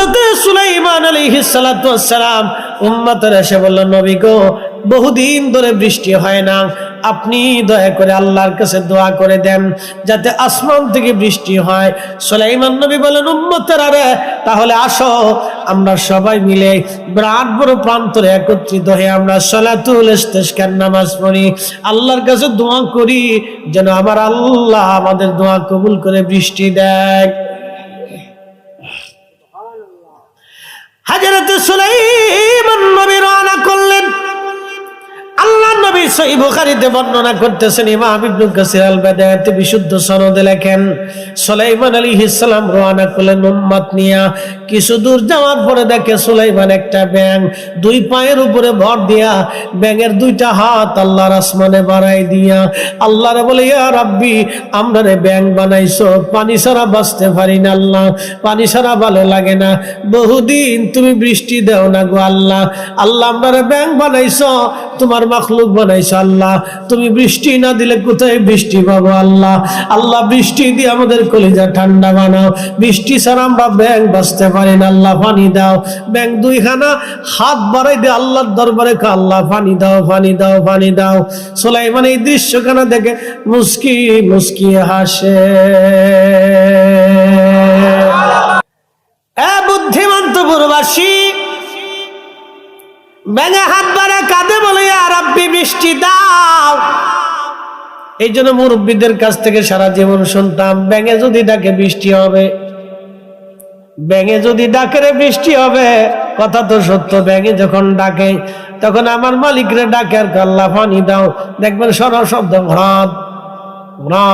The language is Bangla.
হযরতে সুলাইমান আলাইহিস সালাতু ওয়াস সালাম উম্মতের এসে বলল, নবী গো, বহুদিন ধরে বৃষ্টি হয় না, আপনি দয়া করে আল্লাহর কাছে দোয়া করে দেন যাতে আসমান থেকে বৃষ্টি হয়। সুলাইমান নবী বলেন, উম্মতেরা রে, তাহলে আসো আমরা সবাই মিলে বিরাট বড় প্রান্তরে একত্রিত হয়ে আমরা সালাতুল ইস্তিসকার নামাজ পড়ি, আল্লাহর কাছে দোয়া করি যেন আমার আল্লাহ আমাদের দোয়া কবুল করে বৃষ্টি দেয়। হযরত সুলাইমান নবী রওনা করলেন। আল্লাহর নবী সহিহ বুখারীতে বর্ণনা করতেছেন, ইমাম ইবনে কাসির আল বাদায়াতে বিশুদ্ধ সনদে লেখেন, সুলাইমান আলাইহিস সালাম রওনা করলেন উম্মত নিয়া। কিছু দূর যাওয়ার পরে দেখে সুলাইমান একটা ব্যাঙ দুই পায়ের উপরে ভর দিয়া, ব্যাঙের দুইটা হাত আল্লাহর আসমানে বাড়াই দিয়া আল্লাহরে বলে, ইয়া রাব্বি, আমরা রে ব্যাঙ বানাইছো, পানি ছাড়া বাঁচতে পারি না আল্লাহ, পানি ছাড়া ভালো লাগে না, বহুদিন তুমি বৃষ্টি দাও না গো আল্লাহ, আল্লাহ আমরা রে ব্যাঙ বানাইছো, তোমার মাখলুক বানাইছো আল্লাহ, তুমি বৃষ্টি না দিলে কোথায় বৃষ্টি পাবো আল্লাহ, আল্লাহ বৃষ্টি দিয়ে আমাদের কলিজা ঠান্ডা বানাও, বৃষ্টি ছাড়া আমরা ব্যাঙ বাঁচতে পারি না, আল্লাহ পানি দাও। ব্যাঙ দুইখানা হাত বাড়াই দিয়ে আল্লাহর দরবারে আল্লাহ পানি দাও, পানি দাও, পানি দাও। সুলাইমান এই দৃশ্যখানা দেখে মুস্কি মুস্কি হাসে। এ বুদ্ধিমন্ত পুরবাসী, ব্যাঙে হাত বাড়া কাঁদে বলে, ইয়া রাব্বি বৃষ্টি দাও। এই জন্য মুরব্বীদের কাছ থেকে সারা জীবন শুনতাম, ব্যাঙে যদি ডাকে বৃষ্টি হবে, ব্যাঙে যদি ডাকে রে বৃষ্টি হবে। কথা তো সত্য, ব্যাঙে যখন ডাকে তখন আমার মালিকরে ডাকে আর আল্লাহ পানি দাও, দেখবেন সর শব্দ ঘ্রাদ ঘ্রাদ।